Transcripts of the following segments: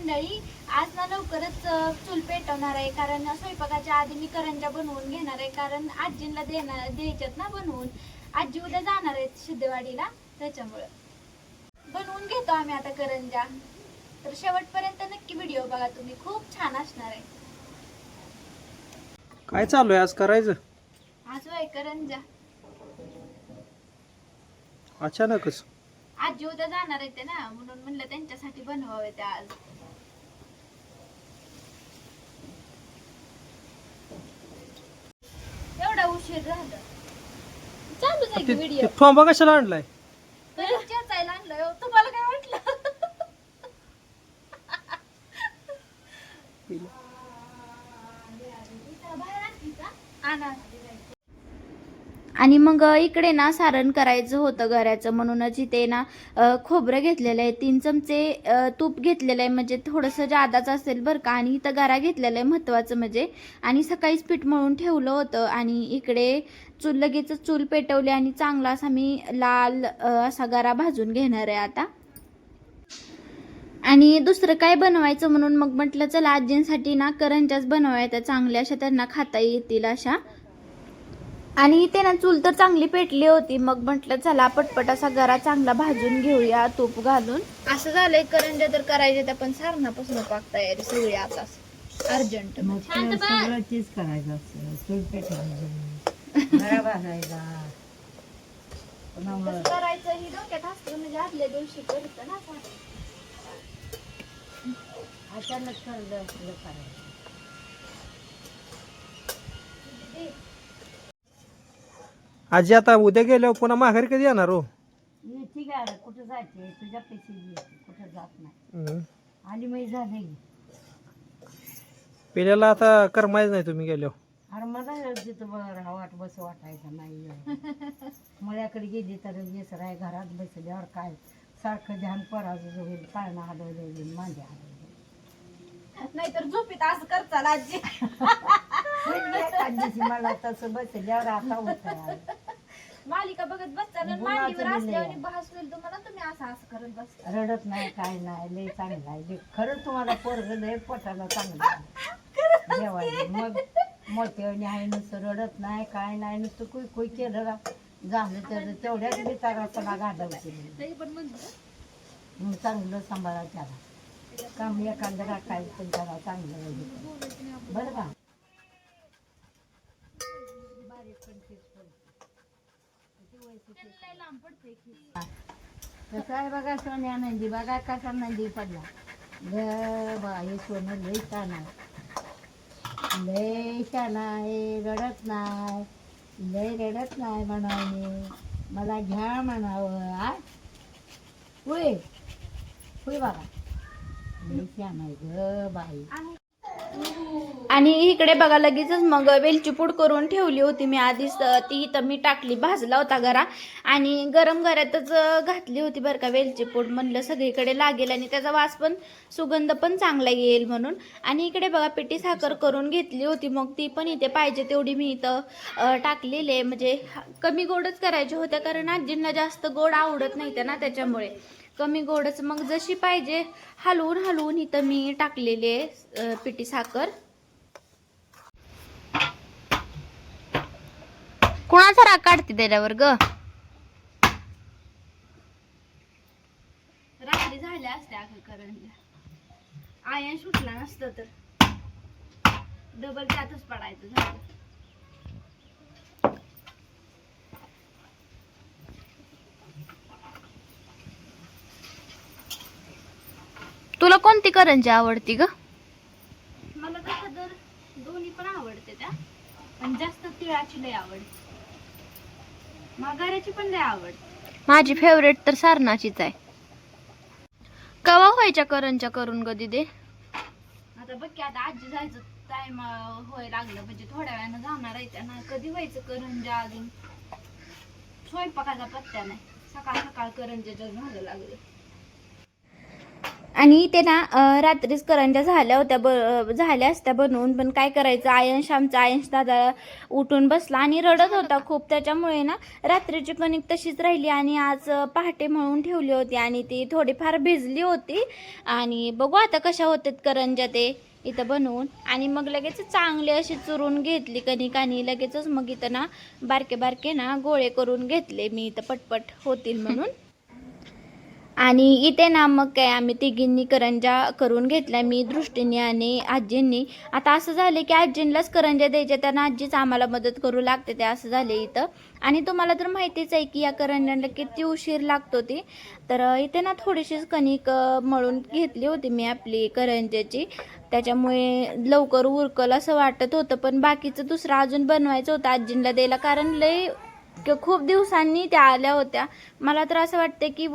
मंडळी, आज ना लवकरच चूल पेटवणार आहे, कारण स्वयंपाकाच्या आधी मी करंजा बनवून घेणार आहे, कारण आजींना द्यायच्यात ना बनवून. आजी उद्या जाणार आहेत सिद्धेवाडीला, त्याच्यामुळे बनवून घेतो आम्ही आता करंजा. तर शेवटपर्यंत नक्की व्हिडिओ बघा तुम्ही, खूप छान असणार आहे. काय चालू आहे आज करायचं? आज वय करंजा. अचानकच आजी उद्या जाणार आहे ते ना, म्हणून म्हणलं त्यांच्यासाठी बनवावे ते आज. एवढा उशीर झाला. चालूच आहे की व्हिडिओ. ठोंबा कशाला आणलाय? चेचायला आणलंय हो. तुम्हाला काय वाटलं? आणा. आणि मग इकडे ना सारण करायचं होतं गऱ्याचं, म्हणूनच इथे ना खोबरं घेतलेलं आहे, 3 चमचे तूप घेतलेलं आहे, म्हणजे थोडंसं जादाच असेल बरं का. आणि इथं गरा घेतलेला आहे महत्त्वाचं म्हणजे. आणि सकाळीच पीठ मळून ठेवलं होतं. आणि इकडे लगेच चूल पेटवली आणि चांगला असा मी लाल असा गरा भाजून घेणार आहे आता. आणि दुसरं काय बनवायचं म्हणून मग म्हटलं चला आजींसाठी ना करंजाच बनवायच्या चांगल्या अशा, त्यांना खाता येतील अशा. आणि ते ना चूल तर चांगली पेटली होती, मग म्हटलं चला पटपट असा गरा चांगला भाजून घेऊया तूप घालून. असं झालंय करंजा तर करायचे, त्या पण सारणापासून पाक तयारी सगळी आता अर्जंट. सगळं चीज करायचं असतं, चूल पेटायचं, गरा भाजायचा. कसं करायचं ही डोक्यात असतं, म्हणजे आदल्या दिवशी करतं ना. अचानक ठरलं असलं करायचं. आजी आता उद्या गेल्यावर पुन्हा माघारी कधी येणार हो? ठीक आहे, कुठं जायचे तुझ्या पैसे कुठं जात नाही. आणि मी झाले पिल्याला आता करमायच नाही तुम्ही गेल्यावर. अरे मला तिथं वाट बस वाटायचं नाही. मळ्याकडे गेली तर येसर आहे, घरात बसल्यावर काय सारखं ध्यान पराजून होईल, पाळणं हलवलं होईल, मांडे हलवले. नाहीतर झोपीत असं करचाल आजी. मला तसं बसल्यावर आता होत मालिका बघत बसताना मांडीवर असल्यावर भास होईल तुम्हाला, तुम्ही असं असं करत बस. रडत नाही काय नाही, लय चांगलं आहे खरंच. तुम्हाला पोरग लय पोटाला चांगलं आहे जेवायला. मग मोठ्याने आहे, नुसतं रडत नाही काय नाही, नुसतं कुई कुई केलं झालं तर तेवढ्याच बिचारापणा घालवते. मग चांगलं सांभाळा त्याला, काम एखादं राखायचं पण त्याला चांगलं बरं का. कसं आहे बघा सोन्या नंदी, बघा कसा नंदी पडला ग बाई. सोनं लय छान आहे, लय छान आहे, रडत नाही, लय रडत नाही म्हणावणे, मला घ्या म्हणावं. होय होय बघा, लय छान आहे ग बाई. आणि इकडे बघा लगेचच मग वेलची पूड करून ठेवली होती मी आधीच, ती इथं मी टाकली, भाजला होता गरा आणि गरम गऱ्यातच घातली होती बरं का वेलची पूड. म्हणलं सगळीकडे लागेल आणि त्याचा वास पण सुगंध पण चांगला येईल म्हणून. आणि इकडे बघा पिठी साखर करून घेतली होती, मग ती पण इथे पाहिजे तेवढी मी इथं टाकलेली आहे. म्हणजे कमी गोडच करायचे होत्या, कारण आजींना जास्त गोड आवडत नाही ना, त्याच्यामुळे कमी गोडच. मग जशी पाहिजे हलवून हलवून इथं मी टाकलेली आहे पिठी साखर. कोणाचा राग काढते त्याच्यावर ग? रात्री झाल्या असत्या करंजा, आयन सुटला नसतं तर डबल त्यातच पडायचं झालं. तुला कोणती करंजी आवडती ग? मला तसं तर दोन्ही पण आवडते त्या, पण जास्त तिळाची लय आवडते. मागाऱ्याची पण लय आवडते. माझी फेवरेट तर सारणाचीच आहे. कवा व्हायच्या करंजा करून ग दीदी? आता बघ की, आता आजी जायचं टाइम होय लागलं, म्हणजे थोड्या वेळानं जाणार आहे त्यांना. कधी व्हायचं करंजा, अजून स्वयंपाकाचा पत्त्या नाही. सकाळ सकाळ करंजाच्या झालं लागले. आणि ते ना रात्रीच करंज्या झाल्या होत्या झाल्या असत्या बनवून, पण काय करायचं, आयंश दादा उठून बसला आणि रडत होता खूप. त्याच्यामुळे ना रात्रीची कणिक तशीच राहिली आणि आज पहाटे मळून ठेवली होती आणि ती थोडीफार भिजली होती. आणि बघू आता कशा होतात करंज्या ते इथं बनवून. आणि मग लगेच चांगली अशी चुरून घेतली कणिक आणि लगेचच मग इथं ना बारके बारके ना गोळे करून घेतले मी इथं पटपट होतील म्हणून. आणि इथे ना मग काय आम्ही तिघींनी करंजा करून घेतल्या, मी, दृष्टीने आणि आजींनी. आता असं झालं की आजींलाच करंजा द्यायच्या, त्यांना आजीच आम्हाला मदत करू लागते ते असं झाले इथं. आणि तुम्हाला तर माहितीच आहे की या करंज्यांना किती उशीर लागतो ती. तर इथे ना थोडीशीच कणिक मळून घेतली होती मी आपली करंज्याची, त्याच्यामुळे लवकर उरकल असं वाटत होतं. पण बाकीचं दुसरं अजून बनवायचं होतं आजींला द्यायला, कारण लय खूप दिवसांनी त्या आल्या होत्या. मला तर असं वाटतं की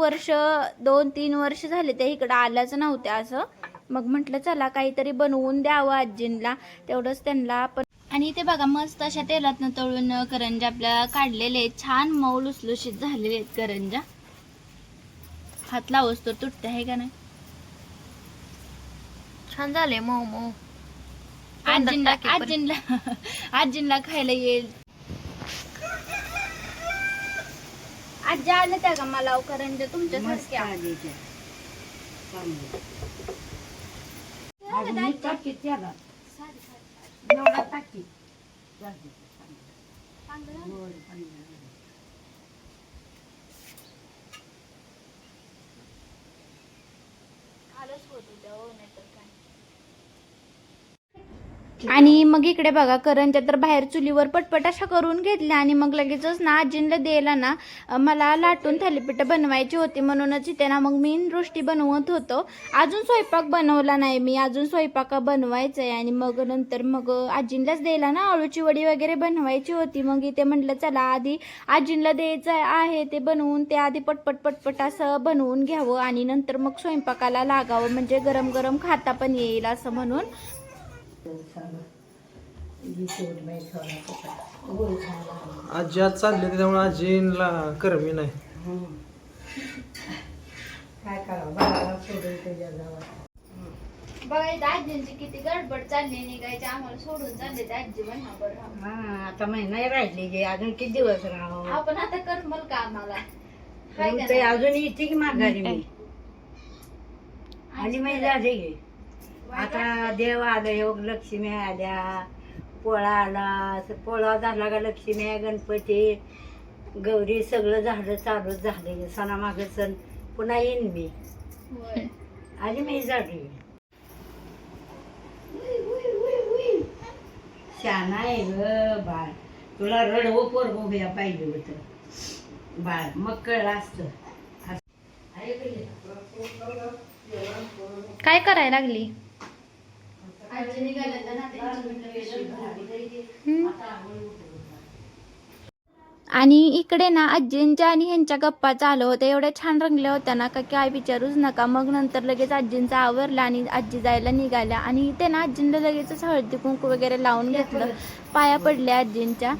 2-3 वर्ष झाले त्या इकडं आल्याच नव्हत्या असं. मग म्हटलं चला काहीतरी बनवून द्यावं आजींला, तेवढंच त्यांना पण. आणि ते बघा मस्त अशा तेलातनं तळून करंजा आपल्या काढलेले आहेत, छान मऊ लुसलुशीत झालेले आहेत करंजा. हात लावस तर तुटते आहे का नाही, छान झाले मऊ मऊ. आजींला खायला येईल. आजी आल्या त्या का मला करंजा तुमच्या मस्त सारख्या. आली त्या. चांगलं. अगं मी टाकी त्याला. एवढा टाकी. चालते. होय, चांगलं. आणि मग इकडे बघा करंज्या तर बाहेर चुलीवर पटपट अशा करून घेतल्या आणि मग लगेचच ना आजींना द्यायला ना मला लाटून थालीपीठ बनवायची होती, म्हणूनच इथे ना मग मी दृष्टी बनवत होतो. अजून स्वयंपाक बनवला नाही मी, अजून स्वयंपाक बनवायचं आहे. आणि मग नंतर मग आजींलाच द्यायला ना अळूची वडी वगैरे बनवायची होती. मग इथे म्हटलं चला आधी आजींला द्यायचं आहे ते बनवून, ते आधी पटपट असं बनवून घ्यावं आणि नंतर मग स्वयंपाकाला लागावं, म्हणजे गरम गरम खाता पण येईल असं म्हणून. आजी आज चालले त्याच्यामुळे आजीला करमी नाही. काय करावं बाळाला सोडून त्याच्या जवळ. बघा इथं आजींची किती गडबड चालली, निघायची आम्हाला सोडून चालले ते आजी म्हणा बरं. हा आता महिना राहिली गे, अजून किती दिवस राहावं. आपण आता करमल का आम्हाला, काय मग ते करायचं? अजून येते की माघारी मी आणि मी झाले गे. आता देव आलं, योग लक्ष्मी आल्या, पोळा आला, पोळा झाला का लक्ष्मी, गणपती, गौरी सगळं झालं, चालूच झालं. सणामागे सण पुन्हा येईन मी. होय. आणि मी झाली शाना आहे ग बाळ, तुला रडवं पोरगं उभ्या पाहिजे होतं बाळ, मग कळलं असतं. काय करायला लागली? आणि इकडे ना आजींच्या आणि ह्यांच्या गप्पा चालू होत्या, एवढ्या छान रंगल्या होत्या ना का काय विचारूच नका. मग नंतर लगेच आजींचा आवरला आणि आजी जायला निघाल्या. आणि इथे ना आजींना लगेचच हळदी कुंकू वगैरे लावून घेतलं, पाया पडल्या आजींच्या.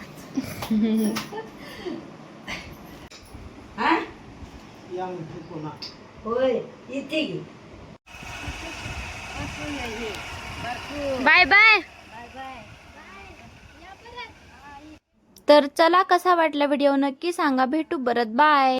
होय येते की. Bye bye. तर चला कसा वाटला व्हिडिओ नक्की सांगा, भेटू परत, बाय.